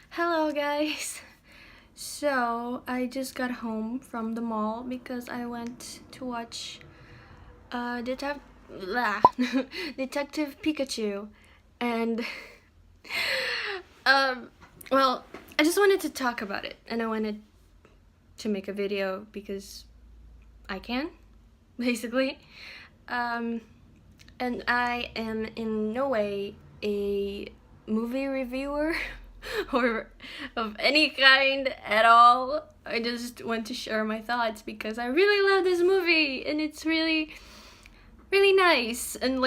Hello guys! So, I just got home from the mall because I went to watch Detective Pikachu. And, um, well, I just wanted to talk about it and I wanted to make a video because I can, basically. Um, and I am in no way a movie reviewer or of any kind at all. I just want to share my thoughts because I really love this movie and it's really, really nice and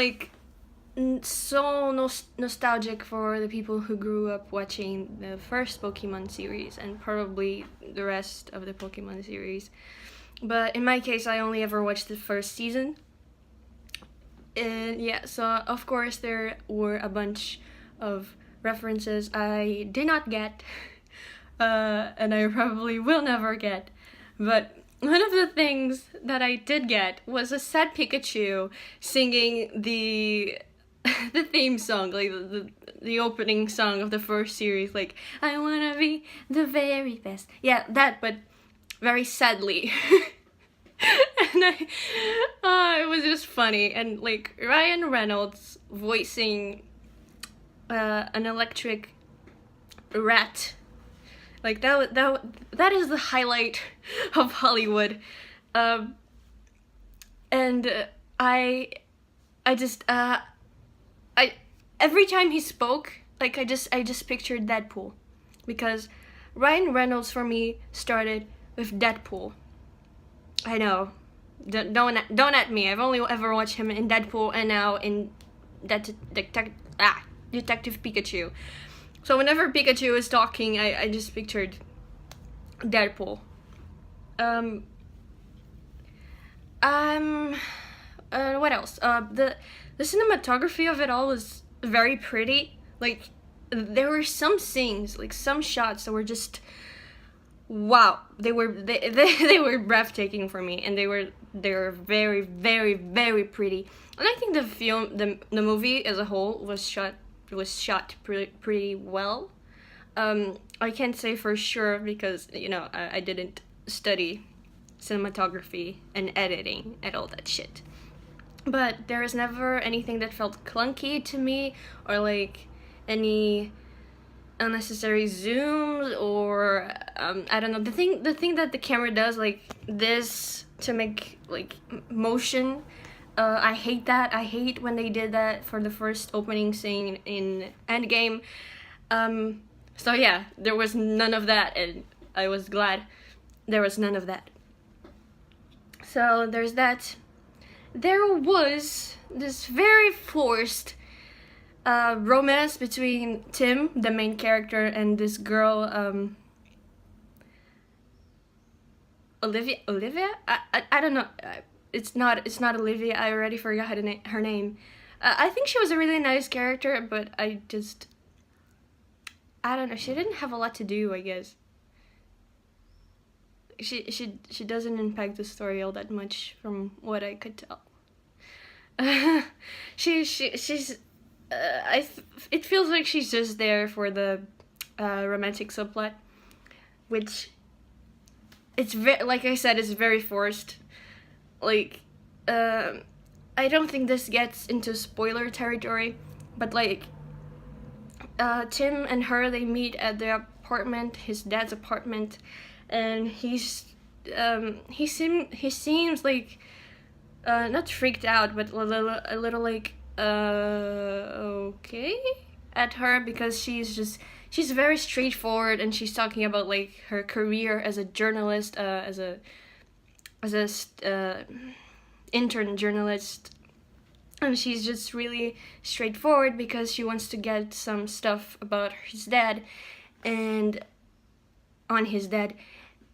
so nostalgic for the people who grew up watching the first Pokemon series and probably the rest of the Pokemon series. But in my case, I only ever watched the first season. And yeah, so of course there were a bunch of references I did not get, and I probably will never get. But one of the things that I did get was a sad Pikachu singing the the theme song, like the opening song of the first series, like I wanna be the very best. Yeah, that, but very sadly. And it was just funny, and like Ryan Reynolds voicing an electric rat, like that is the highlight of Hollywood. um, and I just I every time he spoke, like I just pictured Deadpool, because Ryan Reynolds for me started with Deadpool. I know. Don't at me. I've only ever watched him in Deadpool and now in Detective Pikachu. So whenever Pikachu is talking, I just pictured Deadpool. Um. What else? The cinematography of it all was very pretty. Like, there were some scenes, like some shots that were just wow, they were breathtaking for me, and they were very very very pretty. And I think the movie as a whole was shot pretty well. I can't say for sure because I didn't study cinematography and editing and all that shit, but there was never anything that felt clunky to me, or like any unnecessary zooms, or I don't know, the thing that the camera does like this to make like motion. I hate that. I hate when they did that for the first opening scene in Endgame. So yeah, there was none of that, and I was glad there was none of that. So there's that. There was this very forced romance between Tim, the main character, and this girl, Olivia. Olivia? I don't know. It's not Olivia. I already forgot her name. I think she was a really nice character, but I don't know. She didn't have a lot to do, I guess. She doesn't impact the story all that much, from what I could tell. She's it feels like she's just there for the romantic subplot, which it's like I said, it's very forced. Like, I don't think this gets into spoiler territory, but like, Tim and her, they meet at the apartment, his dad's apartment, and he seems like not freaked out, but a little like okay at her, because she's very straightforward, and she's talking about like her career as a journalist, as a intern journalist, and she's just really straightforward because she wants to get some stuff about his dad and on his dad,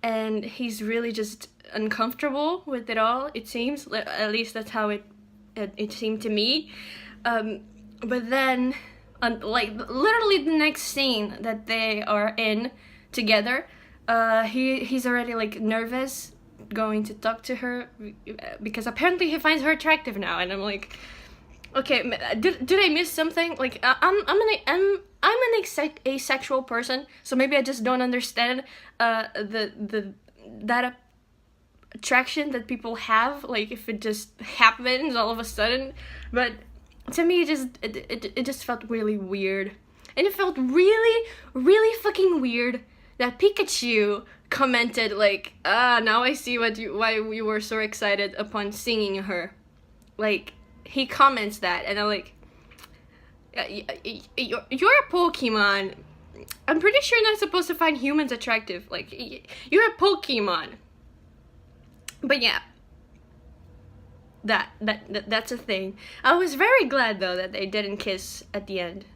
and he's really just uncomfortable with it all, it seems. At least that's how it seemed to me. But then, like literally the next scene that they are in together, he's already like nervous going to talk to her because apparently he finds her attractive now, and I'm like, Okay, did I miss something? Like I'm an asexual person, so maybe I just don't understand the that attraction that people have. Like if it just happens all of a sudden, but to me it just felt really weird, and it felt really fucking weird that Pikachu commented like, ah, now I see why you were so excited upon singing her. Like he comments that, and I'm like, you're a Pokemon. I'm pretty sure you're not supposed to find humans attractive. Like, you're a Pokemon. But yeah, that's a thing. I was very glad though that they didn't kiss at the end.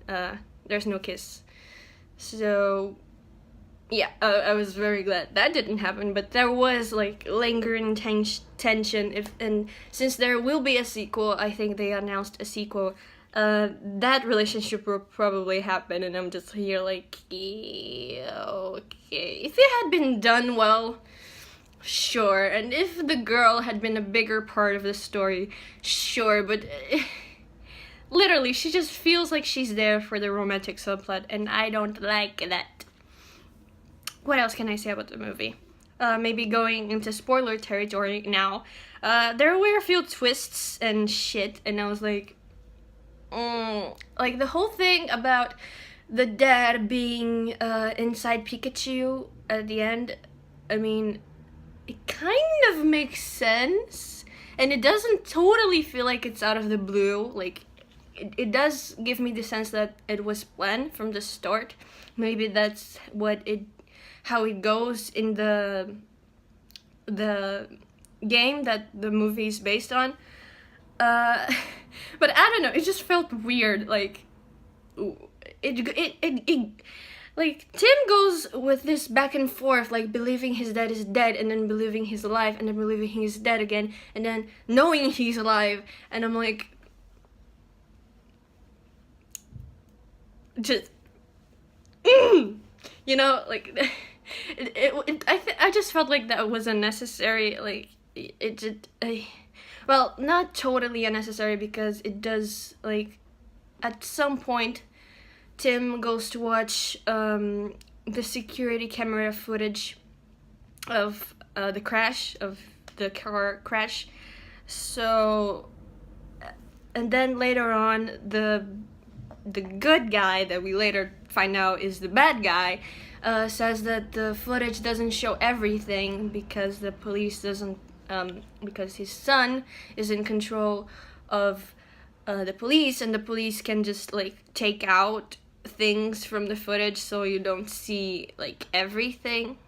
There's no kiss. So yeah, I was very glad that didn't happen. But there was like lingering tension. And since there will be a sequel, I think they announced a sequel. That relationship will probably happen, and I'm just here like, yeah, okay. If it had been done well, sure, and if the girl had been a bigger part of the story, sure, but literally, she just feels like she's there for the romantic subplot, and I don't like that. What else can I say about the movie? Maybe going into spoiler territory now. There were a few twists and shit, and I was like, like the whole thing about the dad being inside Pikachu at the end, I mean, it kind of makes sense, and it doesn't totally feel like it's out of the blue. Like it does give me the sense that it was planned from the start. Maybe that's how it goes in the game that the movie is based on. But I don't know, it just felt weird. Like it like Tim goes with this back and forth, like believing his dad is dead, and then believing he's alive, and then believing he's dead again, and then knowing he's alive, and I'm like, just you know, like I just felt like that was unnecessary. Like it just well, not totally unnecessary, because it does, like, at some point Tim goes to watch the security camera footage of the car crash. So, and then later on, the good guy that we later find out is the bad guy says that the footage doesn't show everything because the police doesn't, because his son is in control of the police, and the police can just like take out things from the footage so you don't see like everything.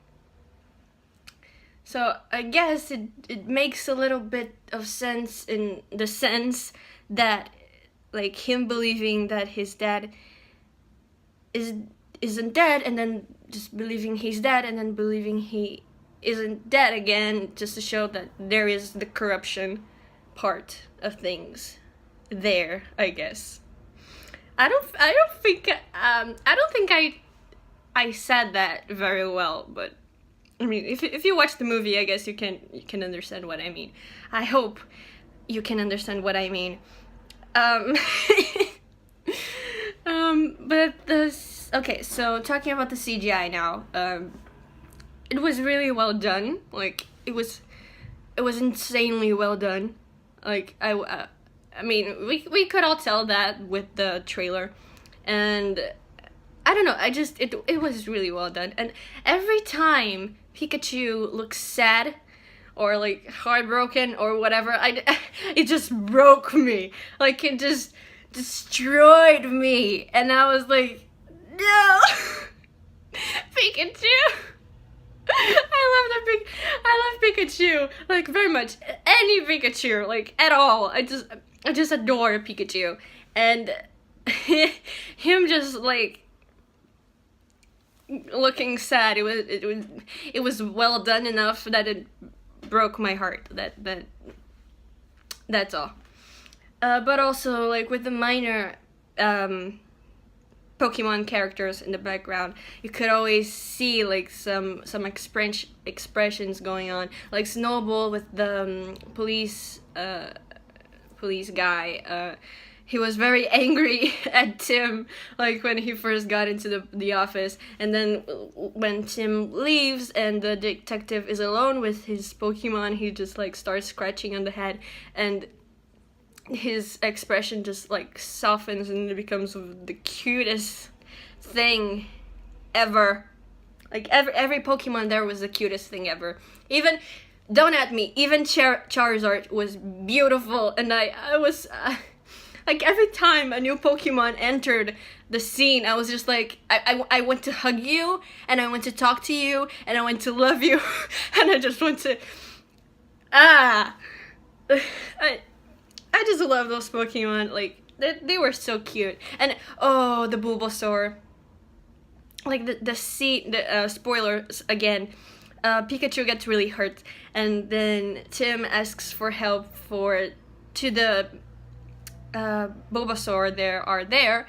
So I guess it makes a little bit of sense, in the sense that like him believing that his dad isn't dead, and then just believing he's dead, and then believing he isn't dead again, just to show that there is the corruption part of things there, I guess. I don't think I said that very well, but I mean, if you watch the movie, I guess you can understand what I mean. I hope you can understand what I mean. But okay, so talking about the CGI now, it was really well done. Like it was insanely well done. Like I mean, we could all tell that with the trailer, and I don't know. It was really well done, and every time Pikachu looks sad or like heartbroken or whatever, it just broke me. Like it just destroyed me, and I was like, no, Pikachu. I love Pikachu, like very much. Any Pikachu, like at all. I just adore Pikachu, and him just like looking sad. It was well done enough that it broke my heart. That's all. But also like with the minor Pokemon characters in the background, you could always see like some expressions going on, like Snowball with the police guy. he was very angry at Tim, like when he first got into the office, and then when Tim leaves and the detective is alone with his Pokemon, he just like starts scratching on the head, and his expression just like softens and it becomes the cutest thing ever. Like every Pokemon there was the cutest thing ever. Even, don't at me, even Charizard was beautiful, and I was like every time a new Pokemon entered the scene, I was just like, I want to hug you, and I want to talk to you, and I want to love you, and I just want to, I just love those Pokemon. Like they were so cute, and oh, the Bulbasaur. Like the scene, the spoilers again. Pikachu gets really hurt, and then Tim asks for help to the Bulbasaur there,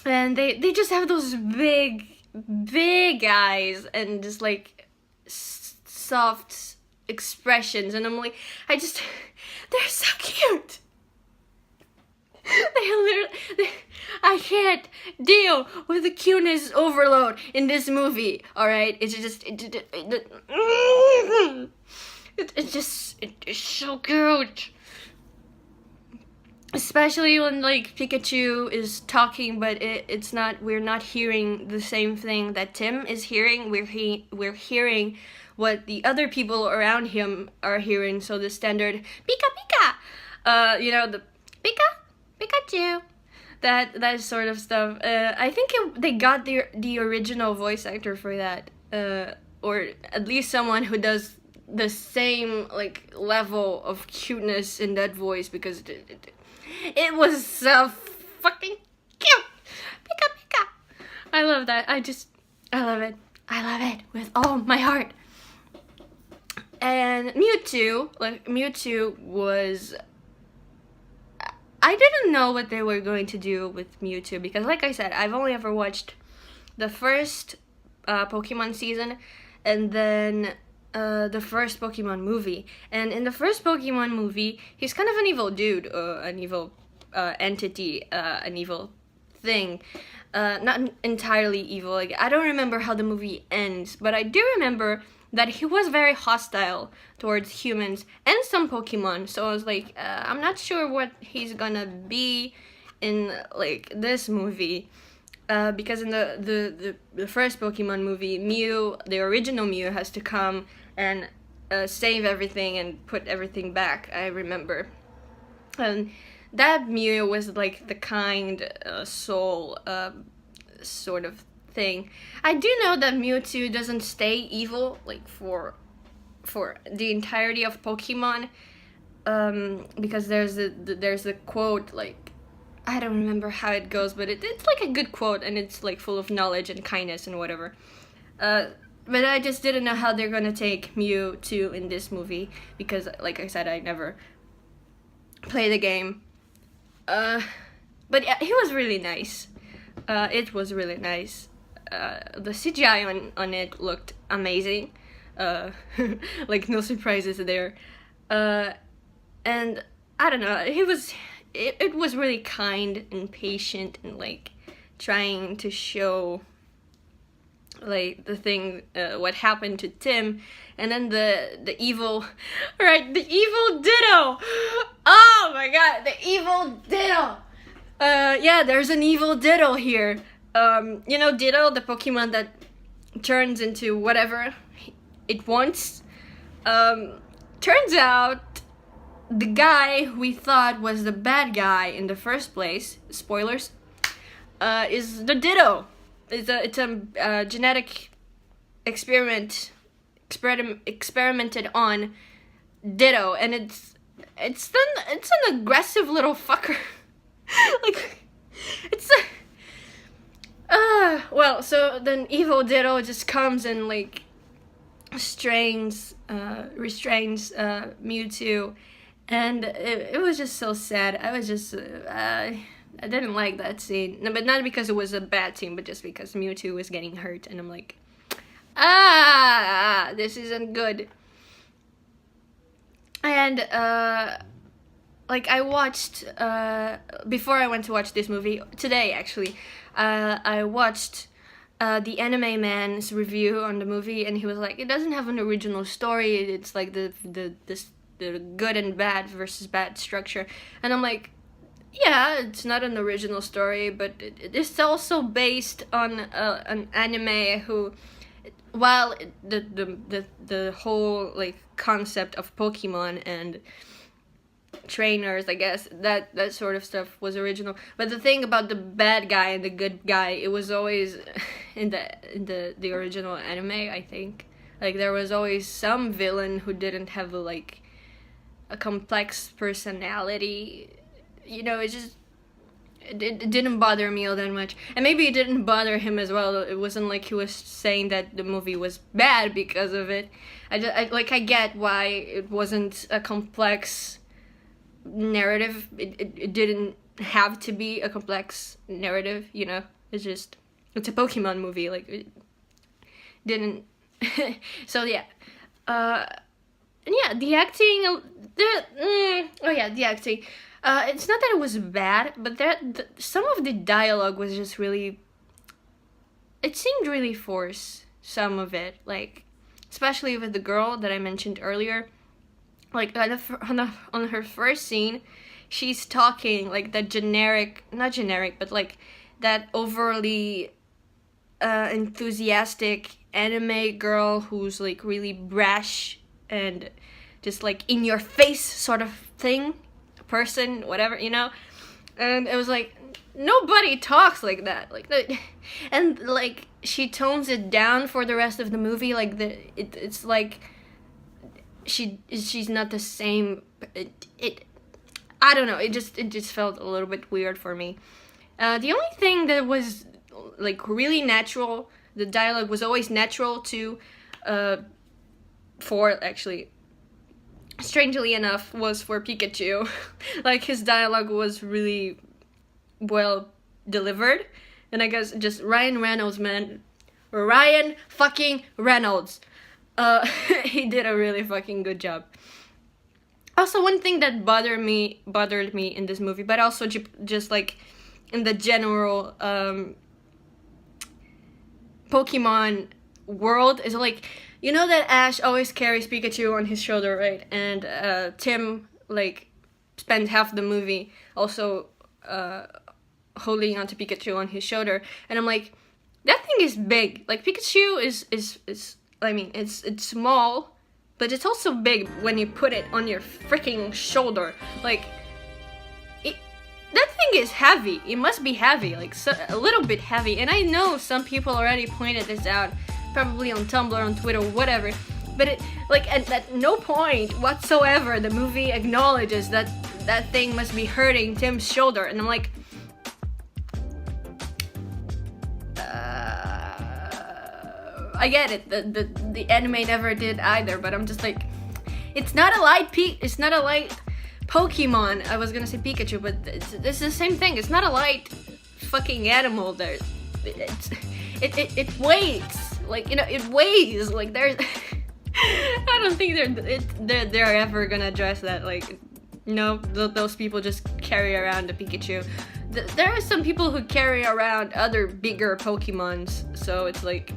and they just have those big eyes and just like soft expressions, and I'm like, they're so cute. I can't deal with the cuteness overload in this movie. All right, it's so cute. Especially when like Pikachu is talking, but we're not hearing the same thing that Tim is hearing. We're hearing what the other people around him are hearing. So the standard Pika Pika, the Pikachu, that sort of stuff. I think they got the original voice actor for that, or at least someone who does the same like level of cuteness in that voice, because it was so fucking cute. Pika Pika. I love that. I love it. I love it with all my heart. And Mewtwo was. I didn't know what they were going to do with Mewtwo, because like I said, I've only ever watched the first Pokemon season, and then the first Pokemon movie. And in the first Pokemon movie, he's kind of an evil dude, an evil entity, an evil thing. Not entirely evil. Like, I don't remember how the movie ends, but I do remember that he was very hostile towards humans and some Pokemon. So I was like, I'm not sure what he's gonna be in like this movie, because in the first Pokemon movie, Mew, the original Mew, has to come and save everything and put everything back. I remember, and that Mew was like the kind soul sort of thing. I do know that Mewtwo doesn't stay evil like for the entirety of Pokemon, because there's a quote, like I don't remember how it goes, but it's like a good quote, and it's like full of knowledge and kindness and whatever. But I just didn't know how they're gonna take Mewtwo in this movie, because like I said, I never played the game. But yeah, he was really nice. It was really nice. The CGI on it looked amazing. Like no surprises there. And I don't know, it was really kind and patient, and like trying to show like the thing, what happened to Tim, and then the evil, right, the evil Ditto. Oh my god, the evil Ditto. Yeah, there's an evil Ditto here. Ditto, the Pokemon that turns into whatever it wants. Turns out the guy we thought was the bad guy in the first place, spoilers, is the Ditto. It's a genetic experimented on Ditto, and it's an aggressive little fucker. Like, it's well, so then evil Ditto just comes and like restrains Mewtwo, and it was just so sad. I was just I didn't like that scene, no, but not because it was a bad scene, but just because Mewtwo was getting hurt, and I'm like, this isn't good. And like I watched before I went to watch this movie today actually. I watched the Anime Man's review on the movie, and he was like, it doesn't have an original story. It's like the good and bad versus bad structure, and I'm like, yeah, it's not an original story, but it's also based on an anime who, while the whole like concept of Pokemon and trainers, I guess that sort of stuff was original, but the thing about the bad guy and the good guy, it was always in the original anime, I think. Like there was always some villain who didn't have a complex personality. You know, it didn't bother me all that much, and maybe it didn't bother him as well. It wasn't like he was saying that the movie was bad because of it. I get why it wasn't a complex narrative. It didn't have to be a complex narrative, you know. It's a Pokemon movie, like it didn't. So yeah, and yeah, the acting. The acting. It's not that it was bad, but some of the dialogue was just really. It seemed really forced. Some of it, like, especially with the girl that I mentioned earlier. Like on her first scene, she's talking like that not generic, but like that overly enthusiastic anime girl who's like really brash and just like in your face sort of thing. Person, whatever, you know. And it was like, nobody talks like that, and like she tones it down for the rest of the movie. Like it's like she's not the same. I don't know, it just felt a little bit weird for me. The only thing that was like really natural, the dialogue was always natural to for actually, strangely enough, was for Pikachu. Like his dialogue was really well delivered, and I guess just Ryan Reynolds, man, Ryan fucking Reynolds, he did a really fucking good job. Also, one thing that bothered me in this movie, but also just like in the general Pokemon world, is like, you know that Ash always carries Pikachu on his shoulder, right? And Tim, like, spends half the movie also holding onto Pikachu on his shoulder. And I'm like, that thing is big. Like, Pikachu is I mean, it's small, but it's also big when you put it on your freaking shoulder. Like, that thing is heavy. It must be heavy, like, a little bit heavy. And I know some people already pointed this out, probably on Tumblr, on Twitter, whatever, but it, like, at no point whatsoever the movie acknowledges that thing must be hurting Tim's shoulder. And I'm like, I get it, the anime never did either, but I'm just like, it's not a light Pokemon. I was gonna say Pikachu, but it's the same thing. It's not a light fucking animal. It weighs. Like, you know, it weighs. Like, there's I don't think they're ever gonna address that. Like, no, those people just carry around a Pikachu. There are some people who carry around other bigger Pokemons, so it's like,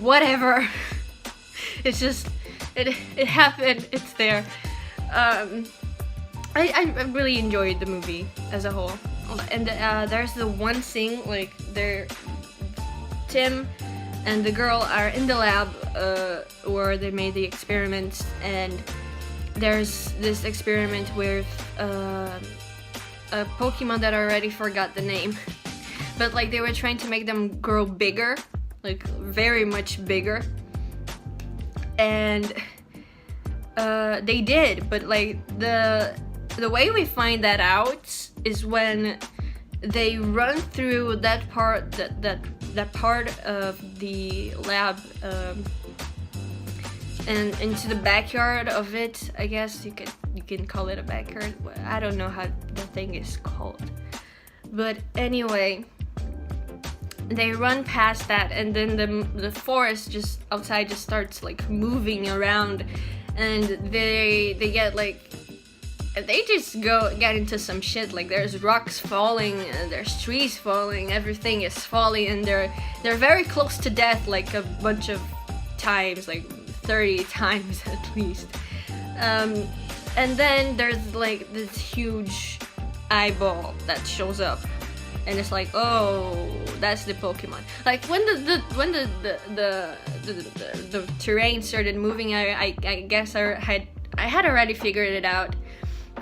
whatever. It's just, it happened. It's there. I really enjoyed the movie as a whole, and there's the one scene, like, Tim and the girl are in the lab where they made the experiments, and there's this experiment with a Pokemon that I already forgot the name, but like they were trying to make them grow bigger, like very much bigger, and they did, but like the way we find that out is when they run through that part that part of the lab and into the backyard of it. I guess you can call it a backyard. I don't know how the thing is called, but anyway, they run past that, and then the forest just outside just starts like moving around, and they get like they just get into some shit. Like there's rocks falling, there's trees falling, everything is falling, and they're very close to death, like a bunch of times, like 30 times at least. And then there's like this huge eyeball that shows up, and it's like, oh, that's the Pokemon. Like when the terrain started moving, I guess I had already figured it out.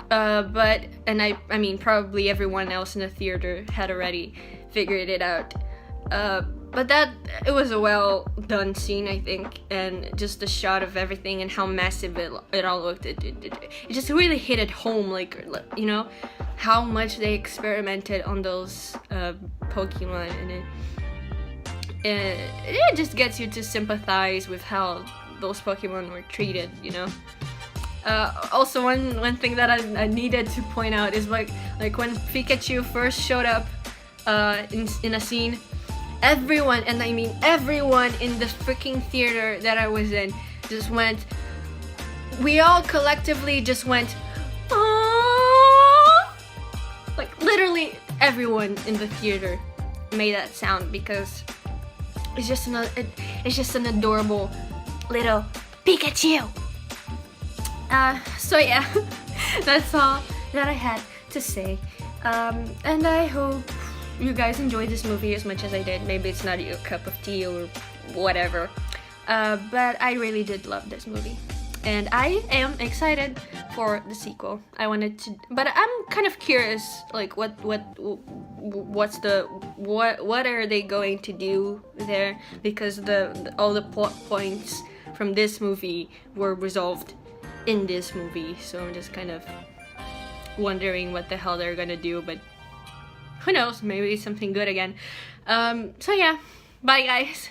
But I mean probably everyone else in the theater had already figured it out. But it was a well done scene, I think, and just the shot of everything and how massive it all looked. It just really hit it home, like, you know, how much they experimented on those Pokemon, and it just gets you to sympathize with how those Pokemon were treated, you know. Also, one thing that I needed to point out is like when Pikachu first showed up in a scene, everyone, and I mean everyone in the freaking theater that I was in just went, we all collectively just went, "Aww!" Like literally everyone in the theater made that sound, because it's just an adorable little Pikachu. So yeah, that's all that I had to say. And I hope you guys enjoyed this movie as much as I did. Maybe it's not your cup of tea or whatever, but I really did love this movie, and I am excited for the sequel. But I'm kind of curious, like what are they going to do there, because all the plot points from this movie were resolved in this movie, so I'm just kind of wondering what the hell they're gonna do, but who knows, maybe something good again. So yeah, bye guys.